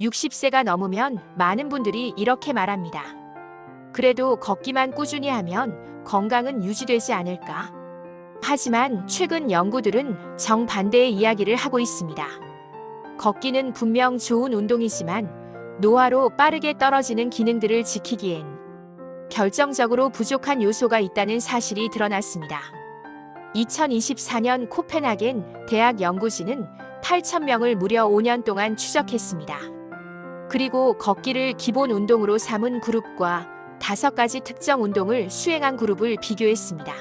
60세가 넘으면 많은 분들이 이렇게 말합니다. 그래도 걷기만 꾸준히 하면 건강은 유지되지 않을까? 하지만 최근 연구들은 정반대의 이야기를 하고 있습니다. 걷기는 분명 좋은 운동이지만 노화로 빠르게 떨어지는 기능들을 지키기엔 결정적으로 부족한 요소가 있다는 사실이 드러났습니다. 2024년 코펜하겐 대학 연구진은 8,000명을 무려 5년 동안 추적했습니다. 그리고 걷기를 기본 운동으로 삼은 그룹과 5가지 특정 운동을 수행한 그룹을 비교했습니다.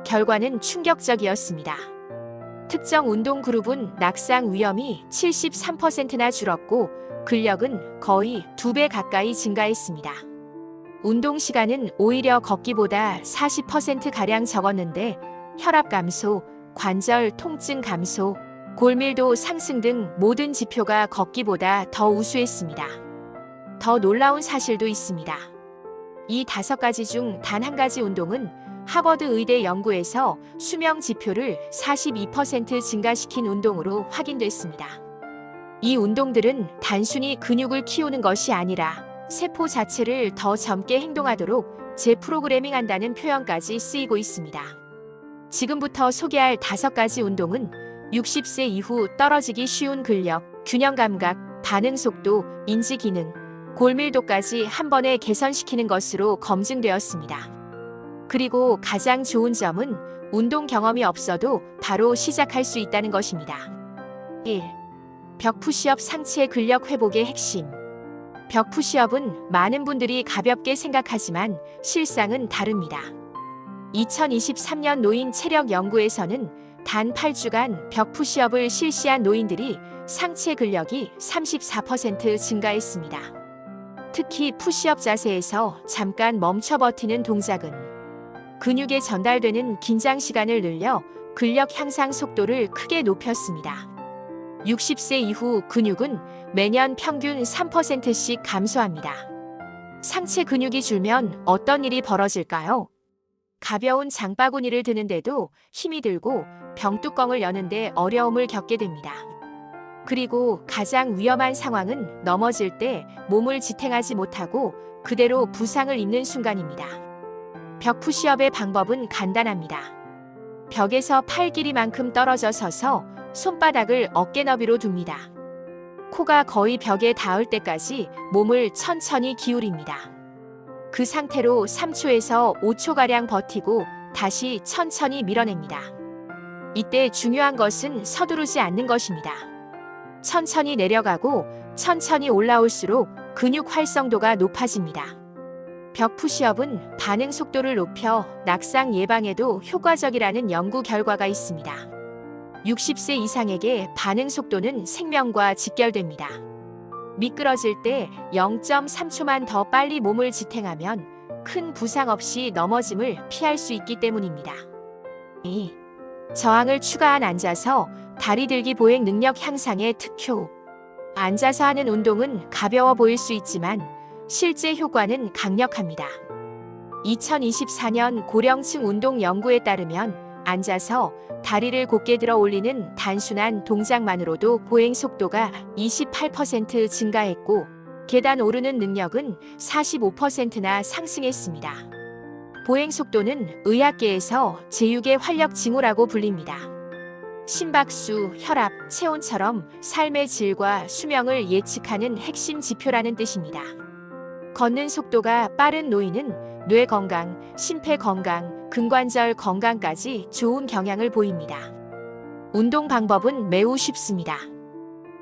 결과는 충격적이었습니다. 특정 운동 그룹은 낙상 위험이 73%나 줄었고 근력은 거의 2배 가까이 증가했습니다. 운동 시간은 오히려 걷기보다 40%가량 적었는데 혈압 감소, 관절 통증 감소, 골밀도 상승 등 모든 지표가 걷기보다 더 우수했습니다. 더 놀라운 사실도 있습니다. 이 5가지 중 단 한 가지 운동은 하버드 의대 연구에서 수명 지표를 42% 증가시킨 운동으로 확인됐습니다. 이 운동들은 단순히 근육을 키우는 것이 아니라 세포 자체를 더 젊게 행동하도록 재프로그래밍한다는 표현까지 쓰이고 있습니다. 지금부터 소개할 5가지 운동은 60세 이후 떨어지기 쉬운 근력, 균형 감각, 반응 속도, 인지 기능, 골밀도까지 한 번에 개선시키는 것으로 검증되었습니다. 그리고 가장 좋은 점은 운동 경험이 없어도 바로 시작할 수 있다는 것입니다. 1. 벽 푸시업 상체 근력 회복의 핵심. 벽 푸시업은 많은 분들이 가볍게 생각하지만 실상은 다릅니다. 2023년 노인 체력 연구에서는 단 8주간 벽 푸시업을 실시한 노인들이 상체 근력이 34% 증가했습니다. 특히 푸시업 자세에서 잠깐 멈춰 버티는 동작은 근육에 전달되는 긴장 시간을 늘려 근력 향상 속도를 크게 높였습니다. 60세 이후 근육은 매년 평균 3%씩 감소합니다. 상체 근육이 줄면 어떤 일이 벌어질까요? 가벼운 장바구니를 드는데도 힘이 들고 병뚜껑을 여는데 어려움을 겪게 됩니다. 그리고 가장 위험한 상황은 넘어질 때 몸을 지탱하지 못하고 그대로 부상을 입는 순간입니다. 벽 푸시업의 방법은 간단합니다. 벽에서 팔 길이만큼 떨어져 서서 손바닥을 어깨 너비로 둡니다. 코가 거의 벽에 닿을 때까지 몸을 천천히 기울입니다. 그 상태로 3초에서 5초가량 버티고 다시 천천히 밀어냅니다. 이때 중요한 것은 서두르지 않는 것입니다. 천천히 내려가고 천천히 올라올수록 근육 활성도가 높아집니다. 벽 푸시업은 반응 속도를 높여 낙상 예방에도 효과적이라는 연구 결과가 있습니다. 60세 이상에게 반응 속도는 생명과 직결됩니다. 미끄러질 때 0.3초만 더 빨리 몸을 지탱하면 큰 부상 없이 넘어짐을 피할 수 있기 때문입니다. 2. 저항을 추가한 앉아서 다리 들기 보행 능력 향상의 특효. 앉아서 하는 운동은 가벼워 보일 수 있지만 실제 효과는 강력합니다. 2024년 고령층 운동 연구에 따르면 앉아서 다리를 곧게 들어 올리는 단순한 동작만으로도 보행 속도가 28% 증가했고 계단 오르는 능력은 45%나 상승했습니다. 보행 속도는 의학계에서 제6의 활력 징후라고 불립니다. 심박수, 혈압, 체온처럼 삶의 질과 수명을 예측하는 핵심 지표라는 뜻입니다. 걷는 속도가 빠른 노인은 뇌 건강, 심폐 건강, 근관절 건강까지 좋은 경향을 보입니다. 운동 방법은 매우 쉽습니다.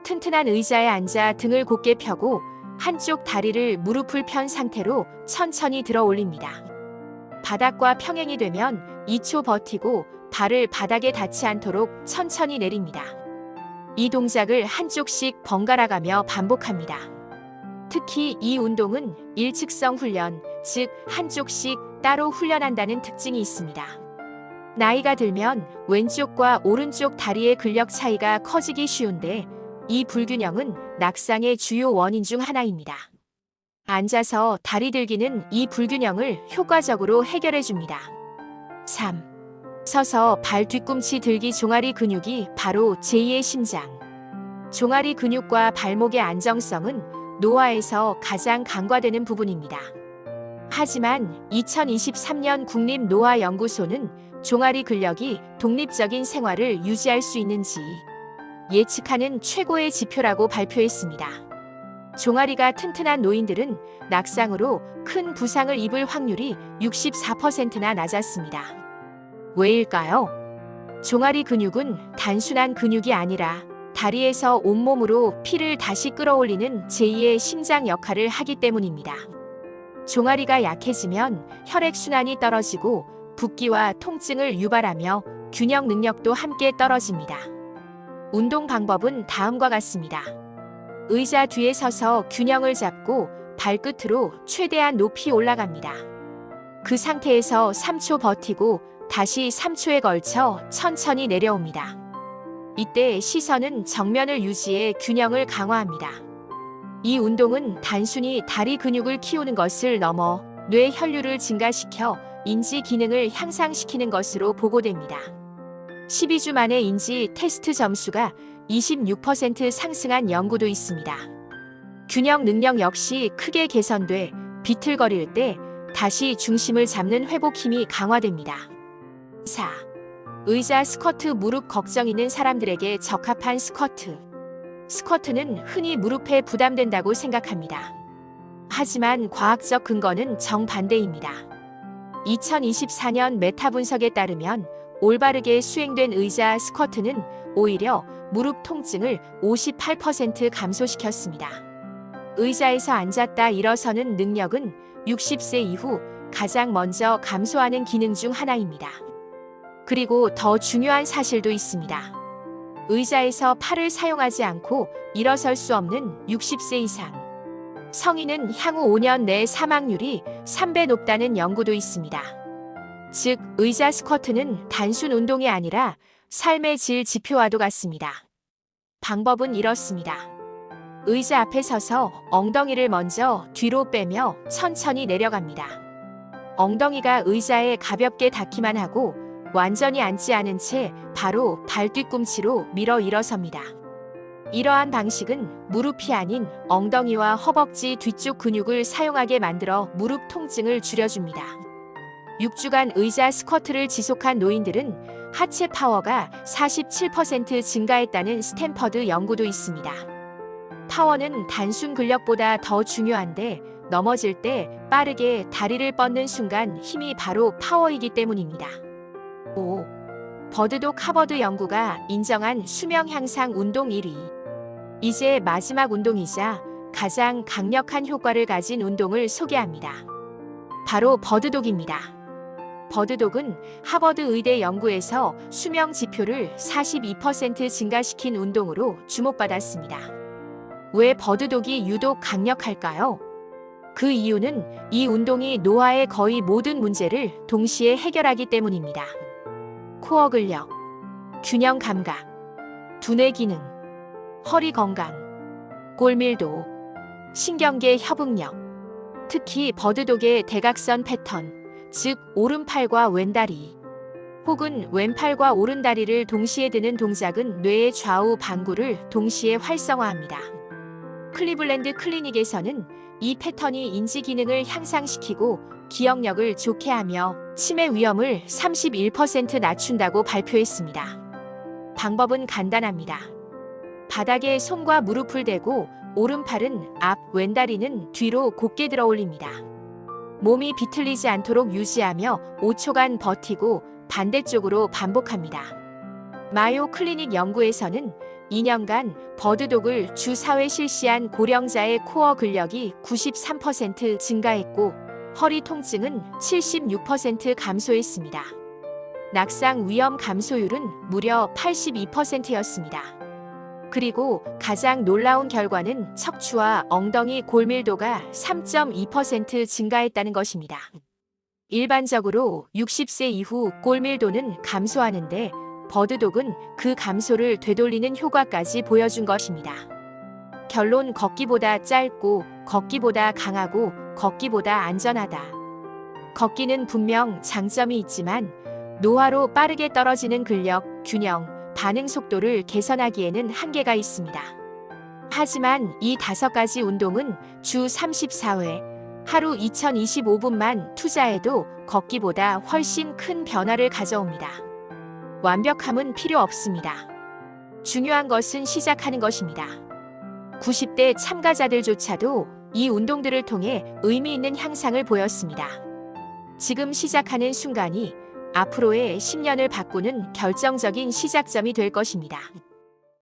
튼튼한 의자에 앉아 등을 곧게 펴고 한쪽 다리를 무릎을 편 상태로 천천히 들어 올립니다. 바닥과 평행이 되면 2초 버티고 발을 바닥에 닿지 않도록 천천히 내립니다. 이 동작을 한쪽씩 번갈아가며 반복합니다. 특히 이 운동은 일측성 훈련, 즉 한쪽씩 따로 훈련한다는 특징이 있습니다. 나이가 들면 왼쪽과 오른쪽 다리의 근력 차이가 커지기 쉬운데 이 불균형은 낙상의 주요 원인 중 하나입니다. 앉아서 다리 들기는 이 불균형을 효과적으로 해결해 줍니다. 3. 서서 발 뒤꿈치 들기 종아리 근육이 바로 제2의 심장. 종아리 근육과 발목의 안정성은 노화에서 가장 간과되는 부분입니다. 하지만 2023년 국립노화연구소는 종아리 근력이 독립적인 생활을 유지할 수 있는지 예측하는 최고의 지표라고 발표했습니다. 종아리가 튼튼한 노인들은 낙상으로 큰 부상을 입을 확률이 64%나 낮았습니다. 왜일까요? 종아리 근육은 단순한 근육이 아니라 다리에서 온몸으로 피를 다시 끌어올리는 제2의 심장 역할을 하기 때문입니다. 종아리가 약해지면 혈액순환이 떨어지고 붓기와 통증을 유발하며 균형 능력도 함께 떨어집니다. 운동 방법은 다음과 같습니다. 의자 뒤에 서서 균형을 잡고 발끝으로 최대한 높이 올라갑니다. 그 상태에서 3초 버티고 다시 3초에 걸쳐 천천히 내려옵니다. 이때 시선은 정면을 유지해 균형을 강화합니다. 이 운동은 단순히 다리 근육을 키우는 것을 넘어 뇌 혈류를 증가시켜 인지 기능을 향상시키는 것으로 보고됩니다. 12주 만에 인지 테스트 점수가 26% 상승한 연구도 있습니다. 균형 능력 역시 크게 개선돼 비틀거릴 때 다시 중심을 잡는 회복 힘이 강화됩니다. 4. 의자 스쿼트. 무릎 걱정 있는 사람들에게 적합한 스쿼트. 스쿼트는 흔히 무릎에 부담된다고 생각합니다. 하지만 과학적 근거는 정반대입니다. 2024년 메타 분석에 따르면 올바르게 수행된 의자 스쿼트는 오히려 무릎 통증을 58% 감소시켰습니다. 의자에서 앉았다 일어서는 능력은 60세 이후 가장 먼저 감소하는 기능 중 하나입니다. 그리고 더 중요한 사실도 있습니다. 의자에서 팔을 사용하지 않고 일어설 수 없는 60세 이상 성인은 향후 5년 내 사망률이 3배 높다는 연구도 있습니다. 즉, 의자 스쿼트는 단순 운동이 아니라 삶의 질 지표와도 같습니다. 방법은 이렇습니다. 의자 앞에 서서 엉덩이를 먼저 뒤로 빼며 천천히 내려갑니다. 엉덩이가 의자에 가볍게 닿기만 하고 완전히 앉지 않은 채 바로 발 뒤꿈치로 밀어 일어섭니다. 이러한 방식은 무릎이 아닌 엉덩이와 허벅지 뒤쪽 근육을 사용하게 만들어 무릎 통증을 줄여줍니다. 6주간 의자 스쿼트를 지속한 노인들은 하체 파워가 47% 증가했다는 스탠퍼드 연구도 있습니다. 파워는 단순 근력보다 더 중요한데 넘어질 때 빠르게 다리를 뻗는 순간 힘이 바로 파워이기 때문입니다. 5. 버드독. 하버드 연구가 인정한 수명 향상 운동 1위. 이제 마지막 운동이자 가장 강력한 효과를 가진 운동을 소개합니다. 바로 버드독입니다. 버드독은 하버드 의대 연구에서 수명 지표를 42% 증가시킨 운동으로 주목받았습니다. 왜 버드독이 유독 강력할까요? 그 이유는 이 운동이 노화의 거의 모든 문제를 동시에 해결하기 때문입니다. 코어 근력, 균형 감각, 두뇌 기능, 허리 건강, 골밀도, 신경계 협응력. 특히 버드독의 대각선 패턴, 즉 오른팔과 왼다리 혹은 왼팔과 오른다리를 동시에 드는 동작은 뇌의 좌우 방구를 동시에 활성화합니다. 클리블랜드 클리닉에서는 이 패턴이 인지 기능을 향상시키고 기억력을 좋게 하며 치매 위험을 31% 낮춘다고 발표했습니다. 방법은 간단합니다. 바닥에 손과 무릎을 대고 오른팔은 앞, 왼다리는 뒤로 곧게 들어 올립니다. 몸이 비틀리지 않도록 유지하며 5초간 버티고 반대쪽으로 반복합니다. 마요 클리닉 연구에서는 2년간 버드독을 주 4회 실시한 고령자의 코어 근력이 93% 증가했고 허리 통증은 76% 감소했습니다. 낙상 위험 감소율은 무려 82%였습니다. 그리고 가장 놀라운 결과는 척추와 엉덩이 골밀도가 3.2% 증가했다는 것입니다. 일반적으로 60세 이후 골밀도는 감소하는데 버드독은 그 감소를 되돌리는 효과까지 보여준 것입니다. 결론: 걷기보다 짧고 걷기보다 강하고 걷기보다 안전하다. 걷기는 분명 장점이 있지만 노화로 빠르게 떨어지는 근력, 균형, 반응 속도를 개선하기에는 한계가 있습니다. 하지만 이 5가지 운동은 주 34회, 하루 2025분만 투자해도 걷기보다 훨씬 큰 변화를 가져옵니다. 완벽함은 필요 없습니다. 중요한 것은 시작하는 것입니다. 90대 참가자들조차도 이 운동들을 통해 의미 있는 향상을 보였습니다. 지금 시작하는 순간이 앞으로의 10년을 바꾸는 결정적인 시작점이 될 것입니다.